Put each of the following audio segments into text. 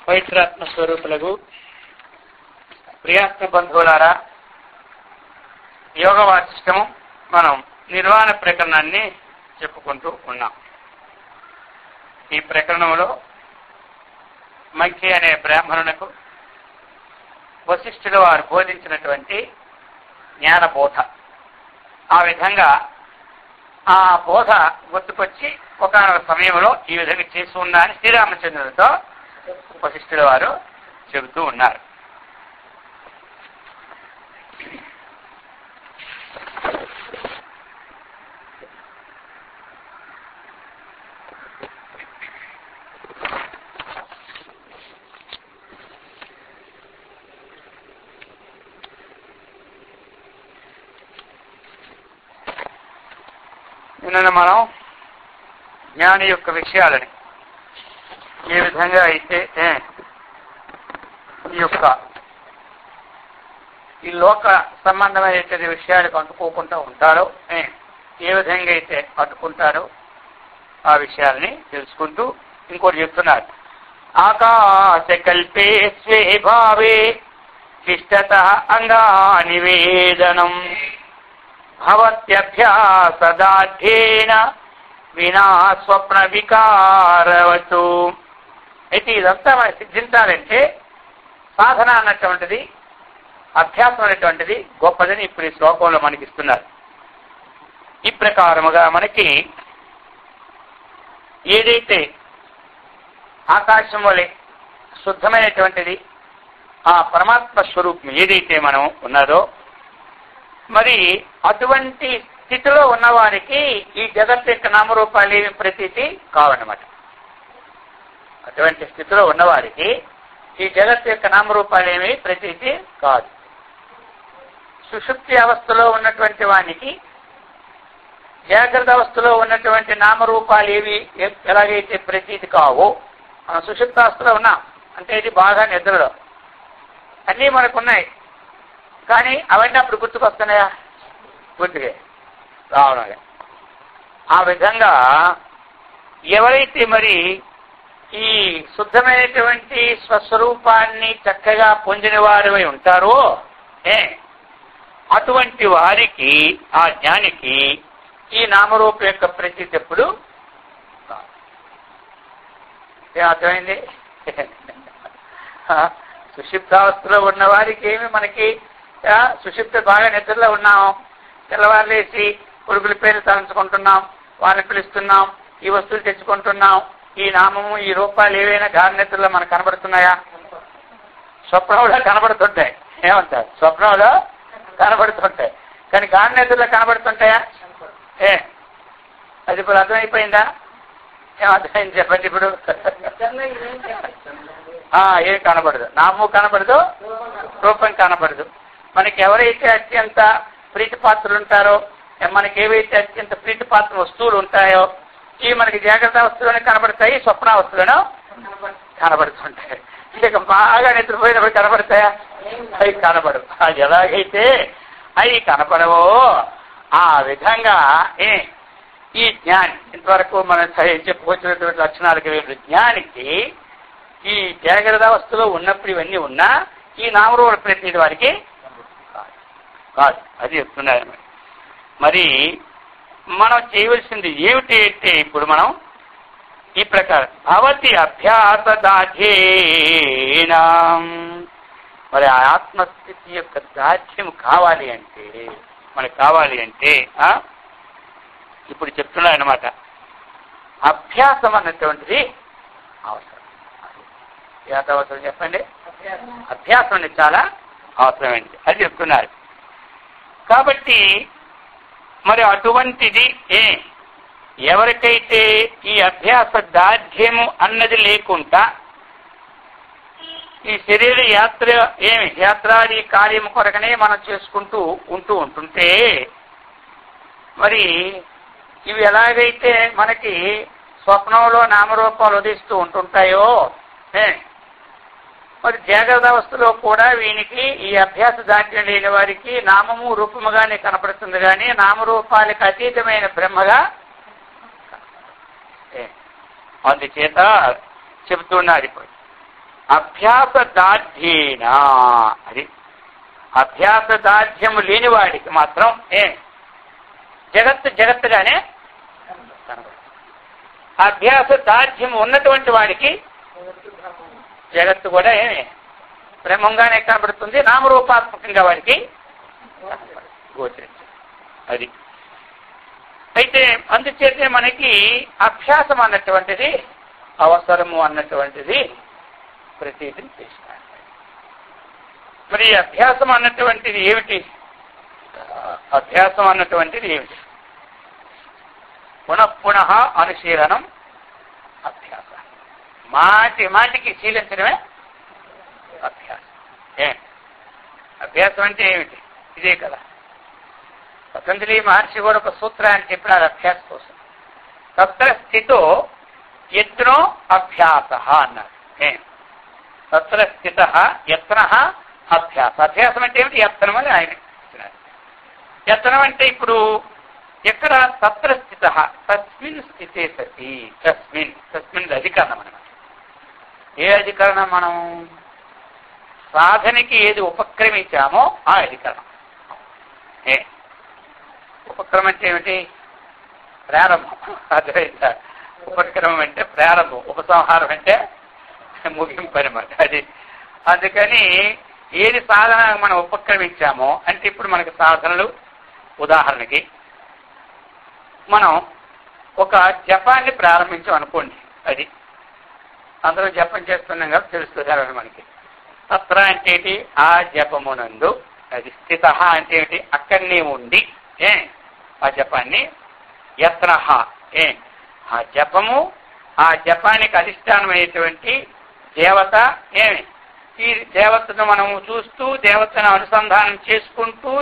పవిత్రాత్మ స్వరూపులకు ప్రియాత్మ బంధువులారా, యోగ వాసిష్టము మనం నిర్వాణ ప్రకరణాన్ని చెప్పుకుంటూ ఉన్నాం. ఈ ప్రకరణంలో మంకి అనే బ్రాహ్మణునకు వశిష్ఠుల వారు బోధించినటువంటి జ్ఞానబోధ, ఆ విధంగా ఆ బోధ గుర్తుకొచ్చి ఒకనొక సమయంలో ఈ విధంగా చేసి ఉన్నా అని శ్రీరామచంద్రుడితో వశిష్ఠుల వారు చెబుతూ ఉన్నారు. నిన్న మనం జ్ఞాని యొక్క విషయాలని ఏ విధంగా అయితే ఈ లోక సంబంధమైనటువంటి విషయాలకు అంటుకోకుండా ఉంటారో, ఏ విధంగా అయితే అడ్డుకుంటారో ఆ విషయాలని తెలుసుకుంటూ ఇంకోటి చెప్తున్నారు. ఆకాశ కల్పే స్వే భావే తిష్టత అంగానివేదనం భవత్యభ్యాసదాఢ్యేన వినా స్వప్న వికారవతు. అయితే ఇదంతా మనం సిద్ధించాలంటే సాధన అన్నటువంటిది, అభ్యాసం అనేటువంటిది గొప్పదని ఇప్పుడు ఈ శ్లోకంలో మనకి ఇస్తున్నారు. ఈ ప్రకారముగా మనకి ఏదైతే ఆకాశం వలె శుద్ధమైనటువంటిది ఆ పరమాత్మ స్వరూపం ఏదైతే మనం ఉన్నదో, మరి అటువంటి స్థితిలో ఉన్నవారికి ఈ జగత్ యొక్క నామరూపాలు ఏమి ప్రతీతి కావన్నమాట. అటువంటి స్థితిలో ఉన్నవారికి ఈ జగత్ యొక్క నామరూపాలు ఏమి ప్రతీతి కాదు. సుషుప్తి అవస్థలో ఉన్నటువంటి వానికి జాగ్రత్త అవస్థలో ఉన్నటువంటి నామరూపాలు ఏవి ఎలాగైతే ప్రతీతి కావో, మనం సుషుప్తావస్థలో ఉన్నాం అంటే ఇది బాగా నిద్రలో అన్నీ మనకున్నాయి, కానీ అవన్నీ అప్పుడు గుర్తుకొస్తున్నాయా? గుర్తుకే రావడం. ఆ విధంగా ఎవరైతే మరి ఈ శుద్ధమైనటువంటి స్వస్వరూపాన్ని చక్కగా పొందిన వారివై ఉంటారో, అటువంటి వారికి, ఆ జ్ఞానికి ఈ నామరూపం యొక్క ప్రతీతి ఎప్పుడు ఏమర్థమైంది? సుషిప్తావస్థలో ఉన్న వారికి ఏమి మనకి సుషిప్త బాగా నిద్రలో ఉన్నాం, తెల్లవారులేసి కొడుకుల పేరు తలంచుకుంటున్నాం, వాళ్ళని పిలుస్తున్నాం, ఈ వస్తువులు తెచ్చుకుంటున్నాం, ఈ నామము ఈ రూపాలు ఏవైనా గాఢ నిద్రలో మనకు కనబడుతున్నాయా? స్వప్నంలో కనబడుతుంటాయి. ఏమంటారు? స్వప్నంలో కనబడుతుంటాయి, కానీ గాఢ నిద్రలో కనబడుతుంటాయా? అది ఇప్పుడు అర్థమైపోయిందా? ఏమర్థమైంది చెప్పండి. ఇప్పుడు ఏం కనబడదు, నామము కనబడదు, రూపం కనబడదు. మనకి ఎవరైతే అత్యంత ప్రీతిపాత్రలు ఉంటారో, మనకి ఏవైతే అత్యంత ప్రీతిపాత్ర వస్తువులు ఉంటాయో ఇవి మనకి జాగ్రత్త అవస్థలోనే కనబడతాయి, స్వప్నావస్థలోనూ కనబడుతుంటాయి. ఇక బాగా నిద్రపోయినప్పుడు కనబడతాయా? అవి కనబడవు. అది ఎలాగైతే అవి కనపడవో ఆ విధంగా ఈ జ్ఞాని, ఇంతవరకు మనం చెప్పుకొచ్చినటువంటి లక్షణాలకి జ్ఞానికి ఈ జాగ్రత్త అవస్థలో ఉన్నప్పుడు ఇవన్నీ ఉన్నా ఈ నామరూప ప్రతి వారికి కాదు. అది చెప్తున్నారు. మరి మనం చేయవలసింది ఏమిటి అంటే, ఇప్పుడు మనం ఈ ప్రకారం భవతి అభ్యాసదాఢ్యేన, మరి ఆ ఆత్మస్థితి యొక్క దాఢ్యం కావాలి అంటే, మనకు కావాలి అంటే ఇప్పుడు చెప్తున్నారు అన్నమాట, అభ్యాసం అన్నటువంటిది అవసరం. ఎంత అవసరం చెప్పండి? అభ్యాసం అనేది చాలా అవసరమైంది, అది చెప్తున్నారు. కాబట్టి మరి అటువంటిది ఎవరికైతే ఈ అభ్యాస దాఢ్యము అన్నది లేకుండా ఈ శరీర యాత్రాది కార్యము కొరకనే మనం చేసుకుంటూ ఉంటుంటే, మరి ఇవి ఎలాగైతే మనకి స్వప్నంలో నామరూపాలు ఉదయిస్తూ ఉంటుంటాయో, మరి జాగ్రత్త అవస్థలో కూడా వీనికి ఈ అభ్యాస దాఢ్యం లేని వారికి నామము రూపముగానే కనపడుతుంది, కానీ నామరూపాలకు అతీతమైన బ్రహ్మగా. అందుచేత చెబుతున్నారు ఇప్పుడు అభ్యాస దాఢ్యేన, అది అభ్యాస దాఢ్యము లేని వాడికి మాత్రం జగత్తుగానే కనబడుతుంది. అభ్యాస దాఢ్యము ఉన్నటువంటి వాడికి జగత్తు కూడా బ్రహ్మంగానే కనబడుతుంది, నామరూపాత్మకంగా వాడికి గోచరించింది. అది అయితే అందుచేతే మనకి అభ్యాసం అన్నటువంటిది అవసరము అన్నటువంటిది ప్రతీతిని చేసినారు. మరి అభ్యాసం అన్నటువంటిది ఏమిటి? అభ్యాసం అన్నటువంటిది ఏమిటి? పునఃపునః అనుశీలనం అభ్యాస. మాటి మాటికి శీలించడమే అభ్యాసం. అభ్యాసం అంటే ఏమిటి? ఇదే కదా. పతంజలి మహర్షి కూడా ఒక సూత్రాన్ని చెప్పినారు అభ్యాసం కోసం. తత్ర స్థితో యత్నో అభ్యాస అన్నారు. తత్ర స్థిత యత్న అభ్యాస. అభ్యాసం అంటే ఏమిటి? యత్నం అని ఆయన ఇచ్చినారు. యత్నం అంటే ఇప్పుడు ఎక్కడ? తత్ర స్థిత, తస్మిన్ స్థితే సతి. తస్మిన్ అధికరణం అన్నమాట. ఏ అధికరణం? మనం సాధనకి ఏది ఉపక్రమించామో ఆ అధికరణం. ఉపక్రమం అంటే ఏమిటి? ప్రారంభం. అర్థమైందా? ఉపక్రమం అంటే ప్రారంభం, ఉపసంహారం అంటే ముగింపు అనమాట. అది అందుకని ఏది సాధన మనం ఉపక్రమించామో అంటే ఇప్పుడు మనకి సాధనలు, ఉదాహరణకి మనం ఒక జపాన్ని ప్రారంభించాం అనుకోండి. అది అందరూ జపం చేస్తున్నాం కదా, తెలుస్తుంది మనకి. తత్ర అంటే ఏంటి? ఆ జపమునందు. అది స్థిత అంటే ఏమిటి? అక్కడనే ఉండి ఆ జపాన్ని. యత్న ఆ జపము, ఆ జపానికి అధిష్టానమైనటువంటి దేవత ఈ దేవతను మనము చూస్తూ దేవతను అనుసంధానం చేసుకుంటూ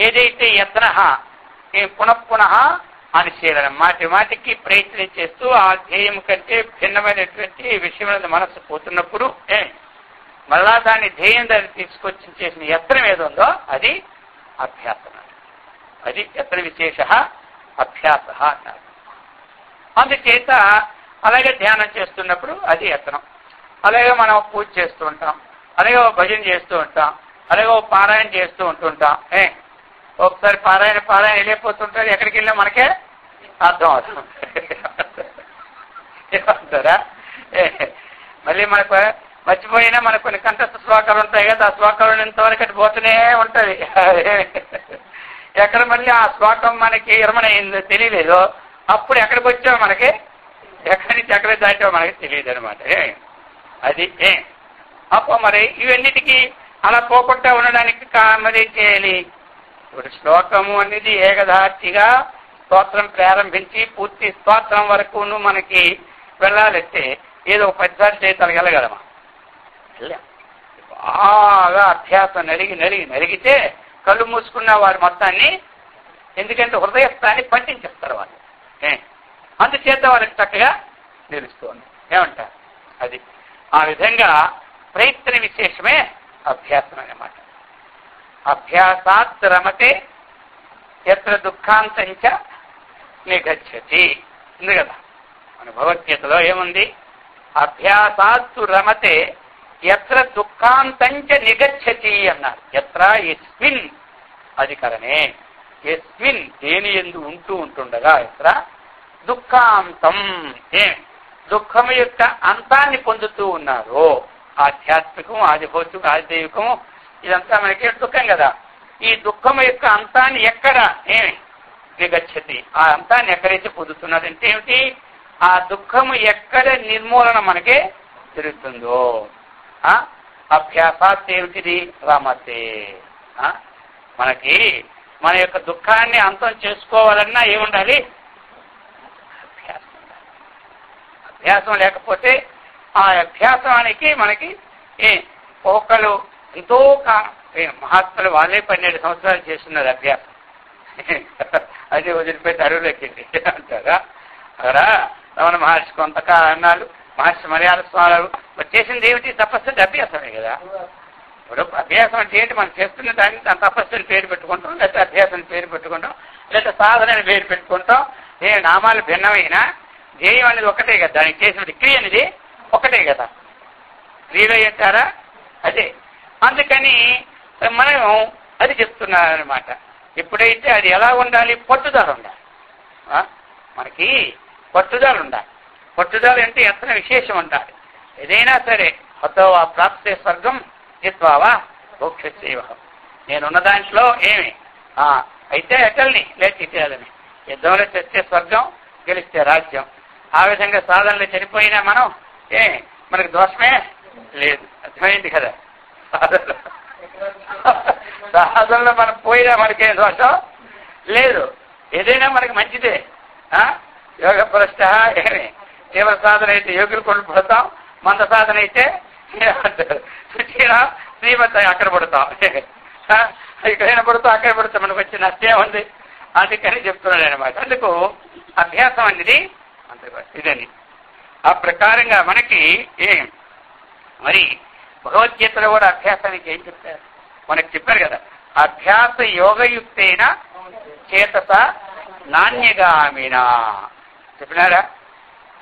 ఏదైతే యత్న పునఃపునః అనుశీలనం, మాటి మాటికి ప్రయత్నం చేస్తూ ఆ ధ్యేయం కంటే భిన్నమైనటువంటి విషయం మనస్సు పోతున్నప్పుడు మళ్ళా దాన్ని ధ్యేయం దాన్ని తీసుకొచ్చి చేసిన యత్నం ఏదో ఉందో అది అభ్యాసం. అది యత్న విశేష అభ్యాస అన్నారు. అందుచేత అలాగే ధ్యానం చేస్తున్నప్పుడు అది యత్నం. అలాగే మనం పూజ చేస్తూ ఉంటాం, అలాగే భజన చేస్తూ ఉంటాం, అలాగే పారాయణ చేస్తూ ఉంటుంటాం. ఒకసారి పారాయణ వెళ్ళిపోతుంటారు, ఎక్కడికి వెళ్ళినా మనకే అర్థం అవుతుంది. ఏమంటారా? మళ్ళీ మనకు మర్చిపోయినా మనకు కొన్ని కంఠస్థ శ్లోకాలు ఉంటాయి కదా, ఆ శ్లోకాలు ఇంతవరకు అటు పోతూనే ఉంటుంది. ఎక్కడ మళ్ళీ ఆ శ్లోకం మనకి ఇరమణయిందో తెలియలేదు, అప్పుడు ఎక్కడికి వచ్చామో మనకి, ఎక్కడి నుంచి ఎక్కడ దాటామో మనకి తెలియదు అనమాట. అది అప్పుడు మరి ఇవన్నిటికీ అలా పోకుండా ఉండడానికి మరి ఏం చేయాలి? ఇప్పుడు శ్లోకము అనేది ఏకధార్చిగా స్తోత్రం ప్రారంభించి పూర్తి స్తోత్రం వరకు మనకి వెళ్ళాలంటే ఏదో 10 సార్లు చేతాలు వెళ్ళగలమా? బాగా అభ్యాసం నలిగితే కళ్ళు మూసుకున్న వారి మొత్తాన్ని, ఎందుకంటే హృదయస్థాన్ని పట్టించేస్తారు వాళ్ళు. అందుచేత వాళ్ళకి చక్కగా నిలుస్తుంది. ఏమంటారు? అది ఆ విధంగా ప్రయత్న విశేషమే అభ్యాసం అన్నమాట. అభ్యాసాత్ రమతే ఎత్ర దుఃఖాంతంచ నిగచ్చతి ఉంది కదా మన భగవద్గీతలో ఏముంది? అభ్యాసాత్తు రమతే ఎత్ర దుఃఖాంతంచ నిగచ్చతి అన్నారు. ఎత్ర ఎస్మిన్ అధికరణే, ఎస్మిన్ దేని యందు ఉంటుండగా ఎత్ర దుఃఖాంతం దుఃఖం యొక్క అంతాన్ని పొందుతూ ఉన్నారు. ఆధ్యాత్మికం, ఆదిభౌతికం, ఆదిదైవికం ఇదంతా మనకి దుఃఖం కదా. ఈ దుఃఖం యొక్క అంతాన్ని ఎక్కడ నిగచ్చతి, ఆ అంతాన్ని ఎక్కడైతే పొందుతున్నారంటే ఏమిటి? ఆ దుఃఖము ఎక్కడ నిర్మూలన మనకే జరుగుతుందో అభ్యాసాత్ ఏమిటిది? రమతే. మనకి మన యొక్క దుఃఖాన్ని అంతం చేసుకోవాలన్నా ఏముండాలి? అభ్యాసం లేకపోతే ఆ అభ్యాసానికి మనకి ఒకళ్ళు ఎంతో మహాత్ములు వాళ్ళే 12 సంవత్సరాలు చేస్తున్నారు అభ్యాసం. అదే వదిలిపెట్టి అడవులోకి అంటారా? అక్కడ రమణ మహర్షి కొంతకాలాలు, మహర్షి మలయాళ స్వామి చేసింది ఏమిటి? తపస్సు అంటే అభ్యాసమే కదా. ఇప్పుడు అభ్యాసం అంటే ఏంటి? మనం చేస్తున్న దానికి దాని తపస్సుని పేరు పెట్టుకుంటాం, లేకపోతే అభ్యాసాన్ని పేరు పెట్టుకుంటాం, లేకపోతే సాధనని పేరు పెట్టుకుంటాం. నామాలు భిన్నమైన ధ్యేయం అనేది ఒకటే కదా, దానికి చేసిన క్రియ అనేది ఒకటే కదా. క్రియలో అంటారా అదే. అందుకని మనం అది చెప్తున్నారనమాట. ఎప్పుడైతే అది ఎలా ఉండాలి, పట్టుదల ఉండాలి. మనకి పట్టుదల ఉండాలి. పట్టుదల అంటే ఎంత విశేషం ఉండాలి. ఏదైనా సరే హతోవా ప్రాప్తే స్వర్గం జిత్వావా మోక్షస్యైవ. నేనున్న దాంట్లో ఏమి అయితే అటల్ని లేచి ఇటేయాలని. యుద్ధంలో తెస్తే స్వర్గం, గెలిస్తే రాజ్యం. ఆ విధంగా సాధనలో చనిపోయినా మనం మనకు దోషమే లేదు. అర్థమైంది కదా. సాధనలో మనం పోయినా మనకేం దోషం లేదు. ఏదైనా మనకి మంచిదే. యోగ పురష్ట ఏమి తీవ్ర సాధన అయితే యోగులు కొలు పడతాం, మంద సాధన అయితే శ్రీమతి అక్కడ పడతాం. ఇక్కడైనా పడుతాం, అక్కడ పడతాం. మనకు వచ్చి నష్టం ఉంది. అందుకని చెప్తున్నాడు అనమాట. అందుకు అభ్యాసం అనేది ఇదని. ఆ ప్రకారంగా మనకి మరి భగవద్గీతలో కూడా అభ్యాసానికి ఏం చెప్తారు మనకు చెప్పారు కదా. అభ్యాస యోగయుక్తైన చేతస నాణ్యగామినా చెప్పినారా.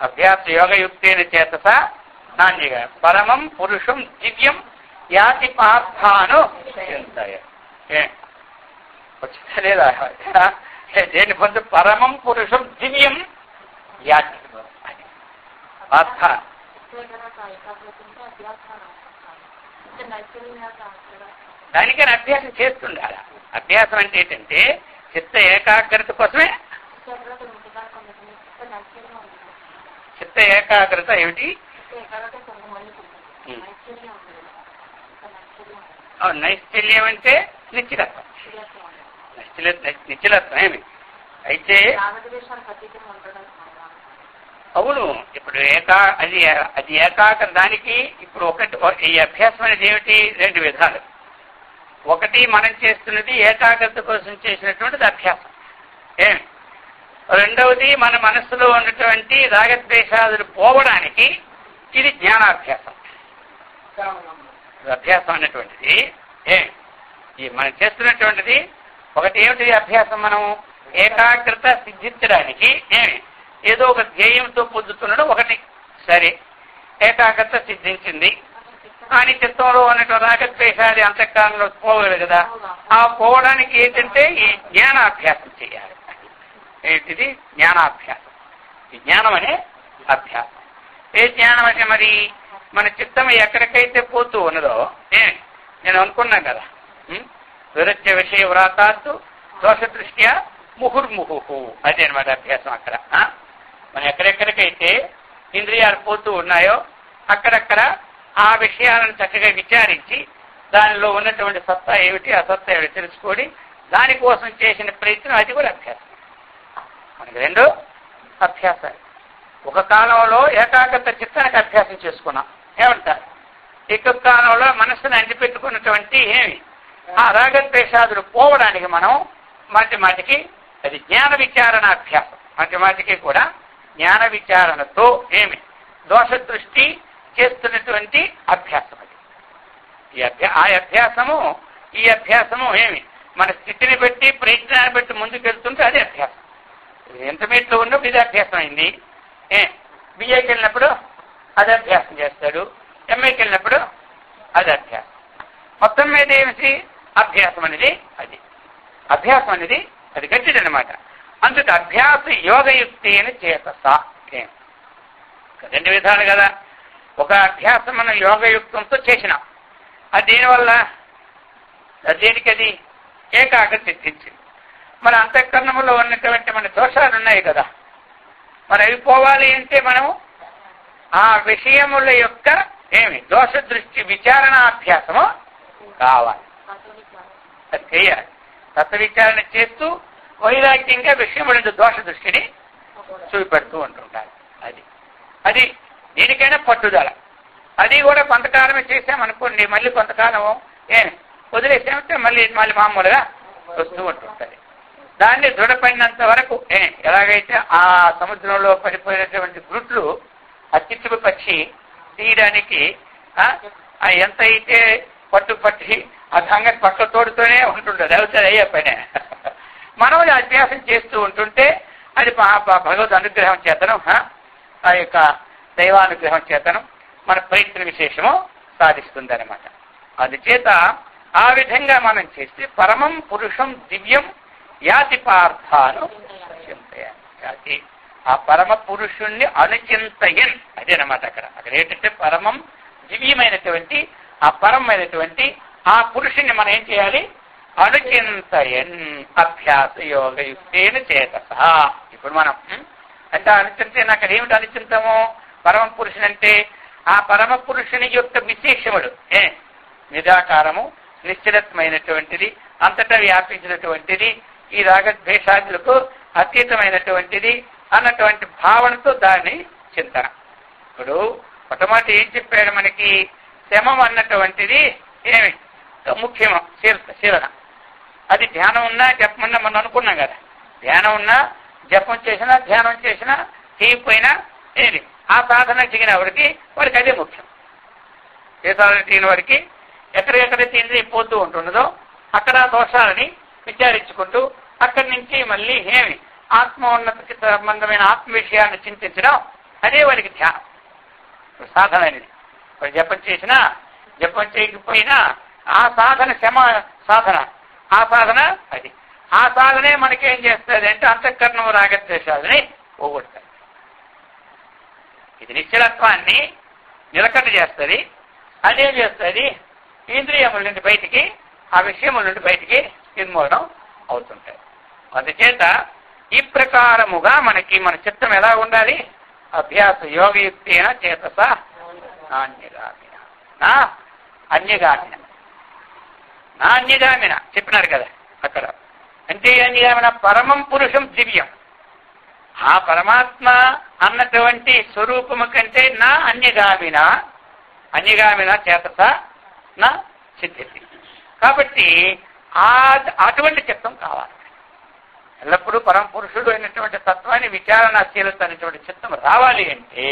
అభ్యాస యోగయుక్తైన చేతస నాణ్యగా పరమం పురుషం దివ్యం యాతి పార్థాను వచ్చిందా లేదా. దేని పొందు పరమం పురుషం దివ్యం యాతి పార్థ. దానికని అభ్యాసం చేస్తుండాలి. అభ్యాసం అంటే ఏంటంటే చిత్త ఏకాగ్రత కోసమే. చిత్త ఏకాగ్రత ఏమిటి? నైశ్చల్యం అంటే నిశ్చలత్వం. నిశ్చలత్వం ఏమి అయితే అవును. ఇప్పుడు అది ఏకాగ్ర. దానికి ఇప్పుడు ఈ అభ్యాసం అనేది ఏమిటి? రెండు విధాలు. ఒకటి మనం చేస్తున్నది ఏకాగ్రత కోసం చేసినటువంటిది అభ్యాసం. ఏమి రెండవది మన మనస్సులో ఉన్నటువంటి రాగద్వేషాదులు పోవడానికి ఇది జ్ఞానాభ్యాసం. అభ్యాసం అన్నటువంటిది మనం చేస్తున్నటువంటిది ఒకటి ఏమిటి అభ్యాసం? మనం ఏకాగ్రత సిద్ధించడానికి ఏదో ఒక ధ్యేయంతో పొందుతున్నాడు ఒకటి. సరే, ఏకాగ్రత సిద్ధించింది, కానీ చిత్తంలో ఉన్నటువంటి రాగద్వేషాది అంతఃకరణలో పోగలదు కదా. ఆ పోవడానికి ఏంటంటే ఈ జ్ఞానాభ్యాసం చేయాలి. ఏంటిది? జ్ఞానాభ్యాసం. ఈ జ్ఞానం అనే అభ్యాసం. ఏ జ్ఞానం అంటే మరి మన చిత్తం ఎక్కడికైతే పోతూ ఉన్నదో నేను అనుకున్నాను కదా, విరుధ్య విషయ వ్రాతాత్తు దోష దృష్ట్యా ముహుర్ముహు. అదే అనమాట అభ్యాసం. అక్కడ మనం ఎక్కడెక్కడికైతే ఇంద్రియాలు పోతూ ఉన్నాయో అక్కడక్కడ ఆ విషయాలను చక్కగా విచారించి దానిలో ఉన్నటువంటి సత్తా ఏమిటి, అసత్తా ఏమిటి తెలుసుకొని దానికోసం చేసిన ప్రయత్నం, అది కూడా అభ్యాసం. మనకి రెండు అభ్యాసాలు. ఒక కాలంలో ఏకాగ్రత చిత్తానికి అభ్యాసం చేసుకున్నాం ఏమంటారు. ఇంకొక కాలంలో మనస్సును అంటిపెట్టుకున్నటువంటి ఆ రాగద్వేషాదులు పోవడానికి మనం మాటి మాటికి అది జ్ఞాన విచారణ అభ్యాసం. మాటి మాటికి కూడా జ్ఞాన విచారణతో దోష దృష్టి చేస్తున్నటువంటి అభ్యాసం. అది ఈ అభ్యాసము మన స్థితిని బట్టి ప్రయత్నాన్ని బట్టి ముందుకెళ్తుంటే అదే అభ్యాసం. ఇంటర్మీడియట్లో ఉన్నప్పుడు ఇది అభ్యాసం అయింది. బిఏకి వెళ్ళినప్పుడు అది అభ్యాసం చేస్తాడు, ఎంఏకి వెళ్ళినప్పుడు అది అభ్యాసం. మొత్తం మీద ఏమిటి అభ్యాసం అనేది? అభ్యాసం అనేది అది గట్టిదనమాట. అందుకు అభ్యాస యోగయుక్తి అని చేతస. రెండు విధాలు కదా. ఒక అభ్యాసం మనం యోగయుక్తంతో చేసినాం. అది దేనివల్ల? దేనికది? ఏకాగ్రత సిద్ధించింది. మన అంతఃకరణంలో ఉన్నటువంటి మన దోషాలు ఉన్నాయి కదా, మరి అవి పోవాలి అంటే మనం ఆ విషయముల యొక్క దోష దృష్టి విచారణాభ్యాసము కావాలి. అది చేయాలి. తత్వ విచారణ చేస్తూ వైరాగ్యంగా విషయముల దోష దృష్టిని చూపెడుతూ ఉంటుంటారు. అది దేనికైనా పట్టుదల. అది కూడా కొంతకాలమే చేసామనుకోండి, మళ్ళీ కొంతకాలం వదిలేసామంటే మళ్ళీ మామూలుగా వస్తూ ఉంటుంటుంది. దాన్ని దృఢపడినంత వరకు ఎలాగైతే ఆ సముద్రంలో పడిపోయినటువంటి గుడ్లు అత్యుత్తమ పక్షి తీయడానికి ఎంత అయితే పట్టుపట్టి ఆ సంగతి పక్క తోడుతూనే ఉంటుంటుంది. అవుతుంది అయ్యే పనే. మనం అభ్యాసం చేస్తూ ఉంటుంటే అది భగవద్ అనుగ్రహం చేతనం, ఆ యొక్క దైవానుగ్రహం చేతనం మన ప్రయత్న విశేషము సాధిస్తుంది అనమాట. అందుచేత ఆ విధంగా మనం చేస్తే పరమం పురుషం దివ్యం యాతి పార్థాను యాతి. ఆ పరమ పురుషుణ్ణి అనుచింతయన్ అదేనమాట. అక్కడ ఏంటంటే పరమం దివ్యమైనటువంటి ఆ పరమైనటువంటి ఆ పురుషుణ్ణి మనం ఏం చేయాలి? అనుచింతయన్ అభ్యాస యోగయుక్తేన చేతస. ఇప్పుడు మనం అంటే అనుచింతన అక్కడ ఏమిటి అనుచింతము? పరమ పురుషుని అంటే ఆ పరమ పురుషుని యొక్క విశేషములు నిరాకారము, నిశ్చలత్వమైనటువంటిది, అంతటా వ్యాపించినటువంటిది, ఈ రాగద్వేషాదులకు అతీతమైనటువంటిది అన్నటువంటి భావనతో దాన్ని చింతన. ఇప్పుడు మొట్టమొదటి ఏం చెప్పాడు మనకి? శమం అన్నటువంటిది ఏమి ముఖ్యము? శీలన. అది ధ్యానం ఉన్నా జపం ఉన్నా మనం అనుకున్నాం కదా. ధ్యానం ఉన్నా జపం చేసినా ధ్యానం చేసినా చేయకపోయినా ఏది ఆ సాధన చేయని వాడికి అదే ముఖ్యం. ఏ సాధన చేయని వాడికి ఎక్కడెక్కడైతే ఇంద్రియం పోతూ ఉంటున్నదో అక్కడ దోషాలని విచారించుకుంటూ అక్కడి నుంచి మళ్ళీ ఏమి ఆత్మోన్నతికి సంబంధమైన ఆత్మ విషయాన్ని చింతించడం అదే వాడికి ధ్యానం సాధన అనేది. జపం చేసినా జపం చేయకపోయినా ఆ సాధన సాధన ఆ సాధన అది. ఆ సాధనే మనకేం చేస్తుంది అంటే అంతఃకరణం రాగద్వేషాలని పోగొడుతుంది. ఇది నిశ్చలత్వాన్ని నిలకడ చేస్తుంది. అదేం చేస్తుంది? ఇంద్రియముల నుండి బయటికి ఆ విషయముల నుండి బయటికి నిర్మూలనం అవుతుంటాయి. అందుచేత ఈ ప్రకారముగా మనకి మన చిత్తం ఎలా ఉండాలి? అభ్యాస యోగయుక్తి అయినా చేతస నాణ్యగామిన నా అన్యగామిన నా అన్యగామిన చెప్పినారు కదా అక్కడ. అంటే అన్యగామిన పరమం పురుషం దివ్యం. ఆ పరమాత్మ అన్నటువంటి స్వరూపము కంటే నా అన్యగామిన చేతస నా సిద్ధింది. కాబట్టి అటువంటి చిత్తం కావాలి. ఎల్లప్పుడూ పరమ పురుషుడు అయినటువంటి తత్వాన్ని విచారణశీలత అనేటువంటి చిత్తం రావాలి అంటే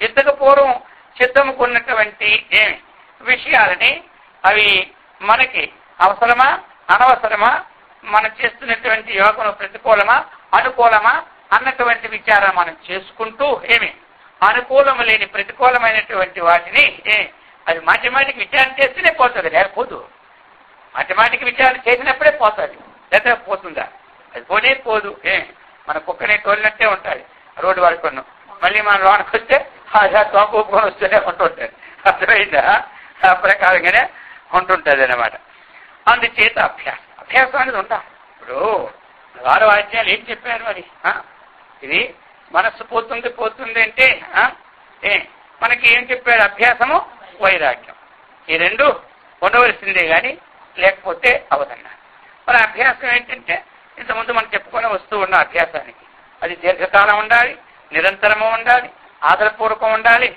ఇంతకు పూర్వం చిత్తముకు ఉన్నటువంటి ఏమి విషయాలని అవి మనకి అవసరమా అనవసరమా, మనం చేస్తున్నటువంటి యోగం ప్రతికూలమా అనుకూలమా అన్నటువంటి విచారం మనం చేసుకుంటూ ఏమి అనుకూలము లేని ప్రతికూలమైనటువంటి వాటిని అది మాటిమాటికి విచారణ చేస్తేనే పోతుంది, లేకపోదు. మాటిమాటికి విచారణ చేసినప్పుడే పోతుంది, లేదా పోతుందా? అది పోనే పోదు. మన కుక్కనే తోలినట్టే ఉంటుంది రోడ్డు వరకు. మళ్ళీ మన లోనికి వస్తే తోపుకొని వస్తూనే ఉంటుంటుంది. అర్థమైందా? ఆ ప్రకారంగానే ఉంటుంటుంది అన్నమాట. అందుచేత అభ్యాసం అనేది ఉండాలి. ఇప్పుడు 6 అధ్యాయాలు ఏం చెప్పారు మరి? ఇది మనస్సు పోతుంది అంటే మనకి ఏం చెప్పాడు? అభ్యాసము వైరాగ్యం ఈ రెండు ఉండవలసిందే కానీ లేకపోతే అవదన్నారు. మరి అభ్యాసం ఏంటంటే ఇంతకుముందు మనం చెప్పుకొని వస్తూ ఉన్న అభ్యాసానికి అది దీర్ఘకాలం ఉండాలి, నిరంతరము ఉండాలి, ఆదరపూర్వకం ఉండాలి.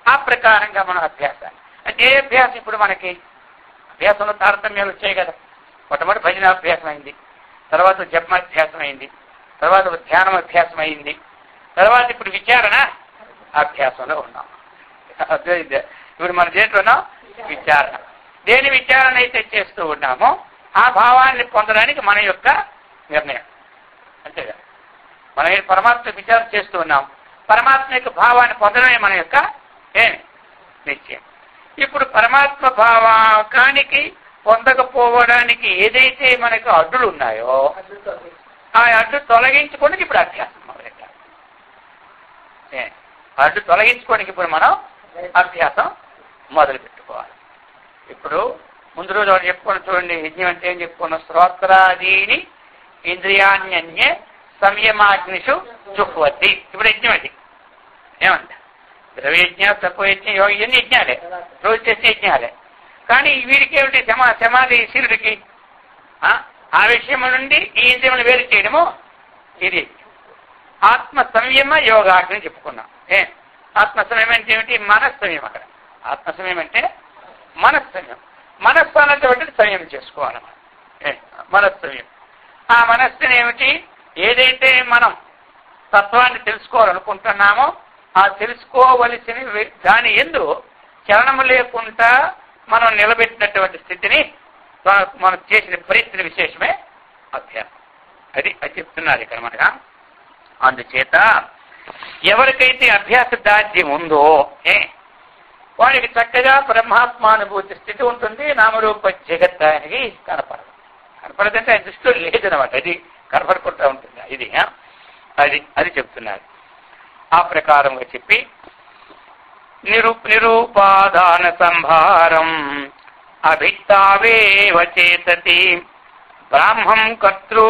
ఆ ప్రకారంగా మన అభ్యాసాన్ని అంటే ఏ అభ్యాసం? ఇప్పుడు మనకి అభ్యాసంలో తారతమ్యాలు వచ్చాయి కదా. మొట్టమొదటి భజన అభ్యాసం అయింది, తర్వాత జపమాభ్యాసం అయింది, తర్వాత ధ్యానం అభ్యాసం అయింది, తర్వాత ఇప్పుడు విచారణ అభ్యాసంలో ఉన్నాం. ఇప్పుడు మన దేంట్లో ఉన్నాం? విచారణ. దేని విచారణ అయితే చేస్తూ ఉన్నామో ఆ భావాన్ని పొందడానికి మన యొక్క నిర్ణయం అంతేగా. మనం పరమాత్మ విచారణ చేస్తూ ఉన్నాం, పరమాత్మ యొక్క భావాన్ని పొందడమే మన యొక్క నిశ్చయం. ఇప్పుడు పరమాత్మ భావానికి పొందకపోవడానికి ఏదైతే మనకు అడ్డులు ఉన్నాయో ఆ అడ్డు తొలగించుకోవడానికి ఇప్పుడు అభ్యాసం మొదలెట్టాలి. అడ్డు తొలగించుకోవడానికి ఇప్పుడు మనం అభ్యాసం మొదలు పెట్టుకోవాలి. ఇప్పుడు ముందు రోజు వాడు చెప్పుకొని చూడండి, యజ్ఞం అంటే ఏం చెప్పుకున్నాం? శ్రోత్రాదీని ఇంద్రియాణ్యన్యే సంయమాగ్నిషు చుహ్వతి. ఇప్పుడు యజ్ఞం అది ఏమంట? ద్రవ్యజ్ఞ, తపోయజ్ఞ, యోగ ఇవన్నీ యజ్ఞాలే, రోజు చేసే యజ్ఞాలే. కానీ వీడికి ఏమిటి? సమాధి శీలుడికి ఆ విషయం నుండి ఈ ఇంద్రియములు వేరు చేయడము ఇది ఆత్మ సంయమ యోగాగ్ని చెప్పుకున్నాం. ఆత్మ సంయమం అంటే ఏమిటి? మనస్సంయమం. అక్కడ ఆత్మ సంయమం అంటే మనస్సంయమం. మనస్సు అన్నటువంటిది సంయమం చేసుకోవాలన్నమాట. మనస్సంయమం. ఆ మనస్సుని ఏమిటి? ఏదైతే మనం తత్వాన్ని తెలుసుకోవాలనుకుంటున్నామో ఆ తెలుసుకోవలసిన దాని యందు చలనము లేకుండా మనం నిలబెట్టినటువంటి స్థితిని మనం చేసిన ప్రయత్న విశేషమే అభ్యాసం. అది చెప్తున్నారు ఇక్కడ మనగా. అందుచేత ఎవరికైతే అభ్యాస దాధ్యం ఉందో వాడికి చక్కగా బ్రహ్మాత్మానుభూతి స్థితి ఉంటుంది. నామరూప జగత్ ఆయనకి కనపడదంటే ఆయన దృష్టిలో లేదనమాట. అది కనపడుకుంటూ ఉంటుంది. ఇది అది చెప్తున్నారు. ఆ ప్రకారంగా చెప్పి నిరూపాదాన సంభారం అభిత్తావేవ చేతతి బ్రాహ్మం కర్తృ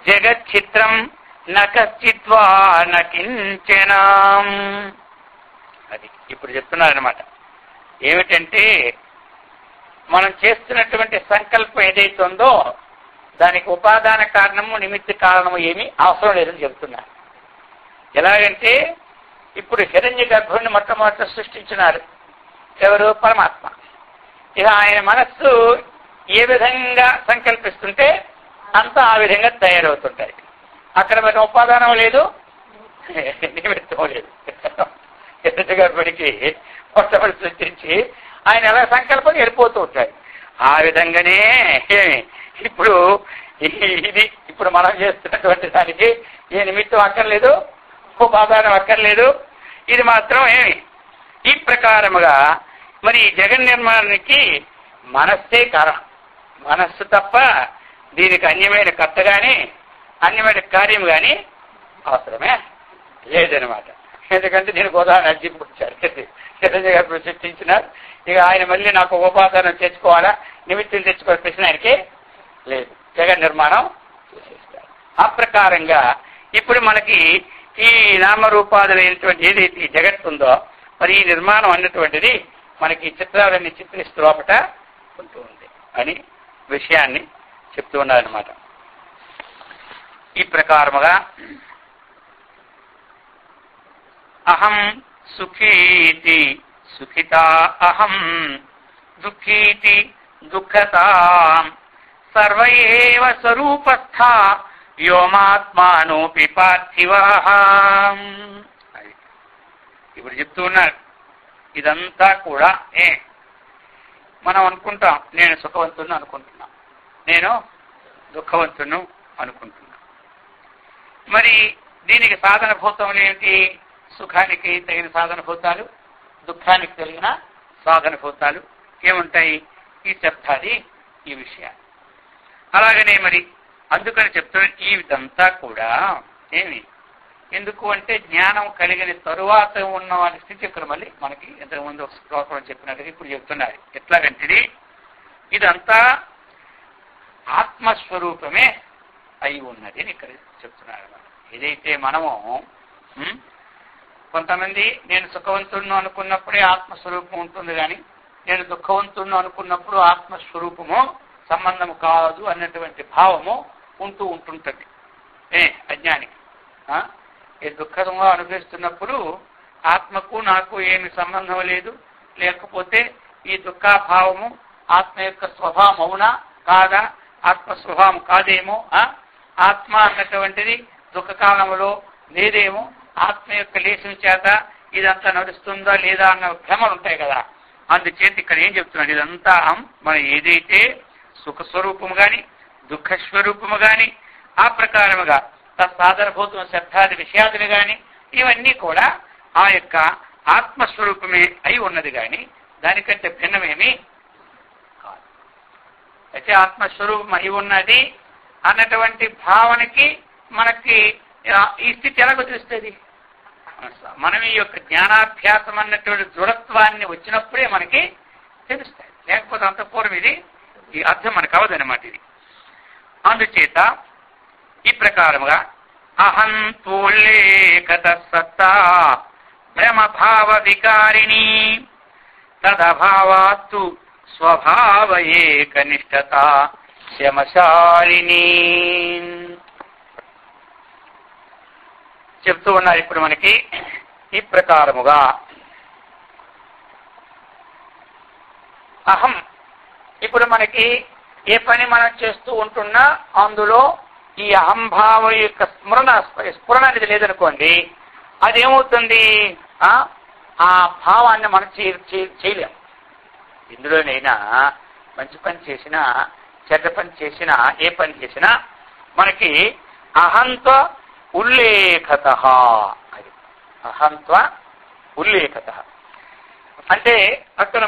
జగచ్చిత్రం నకశ్చిద్వా నకించన. అది ఇప్పుడు చెప్తున్నారనమాట. ఏమిటంటే మనం చేస్తున్నటువంటి సంకల్పం ఏదైతే ఉందో దానికి ఉపాదాన కారణము నిమిత్త కారణము ఏమీ అవసరం లేదని చెప్తున్నారు. ఎలాగంటే ఇప్పుడు హిరణ్య గర్భుడిని మొట్టమొదట సృష్టించినారు ఎవరు? పరమాత్మ. ఇక ఆయన మనస్సు ఏ విధంగా సంకల్పిస్తుంటే అంతా ఆ విధంగా తయారవుతుంటాయి. అక్కడ మరి ఉపాదానం లేదు, నిమిత్తం లేదు. హిరణ్య గర్భుడికి మొట్టమొదటి సృష్టించి ఆయన ఎలా సంకల్పం వెళ్ళిపోతూ ఉంటాయి. ఆ విధంగానే ఇప్పుడు ఇప్పుడు మనం చేస్తున్నటువంటి దానికి ఏ నిమిత్తం అక్కర్లేదు, ఉపాదానం అక్కర్లేదు. ఇది మాత్రం ఈ ప్రకారముగా మరి జగన్ నిర్మాణానికి మనస్సే కారణం. మనస్సు తప్ప దీనికి అన్యమైన కర్త కానీ అన్యమైన కార్యం కానీ అవసరమే లేదనమాట. ఎందుకంటే దీనికి ఉదాహరణ చెప్పొచ్చారు. చిరంజీవి గారు సృష్టించినారు. ఇక ఆయన మళ్ళీ నాకు ఉపాదానం తెచ్చుకోవాలా, నిమిత్తం తెచ్చుకోవాలని ప్రశ్న ఆయనకి లేదు. జగన్ నిర్మాణం చేసేస్తారు. ఆ ప్రకారంగా ఇప్పుడు మనకి ఈ నామరూపాదులైనటువంటి ఏదైతే జగత్తు ఉందో మరి ఈ నిర్మాణం అన్నటువంటిది మనకి చిత్రాలన్నీ చిత్రిస్తూ లోపట ఉంటూ ఉంది అని విషయాన్ని చెప్తూ ఉన్నారనమాట. ఈ ప్రకారముగా అహం సుఖీతి సుఖితా అహం దుఃఖీతి దుఃఖతా సర్వయేవ స్వరూపస్థ వ్యోమాత్మానోపి పార్థివః. ఇప్పుడు చెప్తూ ఉన్నారు. ఇదంతా కూడా మనం అనుకుంటాం, నేను సుఖవంతును అనుకుంటున్నా, నేను దుఃఖవంతును అనుకుంటున్నా. మరి దీనికి సాధన భూతములు ఏంటి? సుఖానికి తగిన సాధన భూతాలు, దుఃఖానికి తగిన సాధన భూతాలు ఏముంటాయి? ఈ చెప్తాది ఈ విషయాలు. అలాగనే మరి అందుకని చెప్తున్న ఈ విధంతా కూడా ఎందుకు అంటే జ్ఞానం కలిగిన తరువాత ఉన్న వారి స్థితి ఇక్కడ మళ్ళీ మనకి ఇంతకుముందు ఒక శ్లోకం చెప్పినట్టుగా ఇప్పుడు చెప్తున్నారు. ఎట్లాగంటే ఇదంతా ఆత్మస్వరూపమే అయి ఉన్నది అని ఇక్కడ చెప్తున్నారు. ఏదైతే మనము కొంతమంది నేను సుఖవంతుడును అనుకున్నప్పుడే ఆత్మస్వరూపం ఉంటుంది, కానీ నేను దుఃఖవంతుడును అనుకున్నప్పుడు ఆత్మస్వరూపము సంబంధము కాదు అన్నటువంటి భావము ఉంటుంటుంది అజ్ఞానికి. ఈ దుఃఖంగా అనుభవిస్తున్నప్పుడు ఆత్మకు నాకు ఏమి సంబంధం లేదు, లేకపోతే ఈ దుఃఖాభావము ఆత్మ యొక్క స్వభావం అవునా కాదా, ఆత్మ స్వభావం కాదేమో, ఆత్మ అన్నటువంటిది దుఃఖకాలంలో లేదేమో, ఆత్మ యొక్క లేశం చేత ఇదంతా నడుస్తుందా లేదా అన్న భ్రమలు ఉంటాయి కదా. అందుచేత ఇక్కడ ఏం చెప్తున్నాడు? ఇదంతా మన ఏదైతే సుఖస్వరూపము గాని దుఃఖస్వరూపము గాని ఆ ప్రకారముగా తత్సాధనభూతం శబ్దాది విషయాదులు గాని ఇవన్నీ కూడా ఆ యొక్క ఆత్మస్వరూపమే అయి ఉన్నది కానీ దానికంటే భిన్నమేమీ కాదు. అయితే ఆత్మస్వరూపం అయి ఉన్నది అన్నటువంటి భావనకి మనకి ఈ స్థితి ఎలాగో తెలుస్తుంది? మనం ఈ యొక్క జ్ఞానాభ్యాసం అన్నటువంటి దృఢత్వాన్ని వచ్చినప్పుడే మనకి తెలుస్తాయి. లేకపోతే అంత పూర్వం ఇది ఈ అర్థం మనకు అవదనమాట. ఇది అందుచేత ఈ ప్రకారముగా అహం తోల్లేఖత సత్తా భ్రమభావ వికారిణి తదభావాత్తు స్వభావ ఏకనిష్టత శమశాలిని చెప్తూ ఉన్నారు. ఇప్పుడు మనకి ఈ ప్రకారముగా అహం ఇప్పుడు మనకి ఏ పని మనం చేస్తూ ఉంటున్నా అందులో ఈ అహంభావ యొక్క స్ఫురణ అనేది లేదనుకోండి, అదేమవుతుంది? ఆ భావాన్ని మనం చేయలేం. ఇందులోనైనా మంచి పని చేసినా చెడ్డ పని చేసినా ఏ పని చేసినా మనకి అహంత్వ ఉల్లేఖత, అది అహంత్వ ఉల్లేఖత. అంటే అక్కడ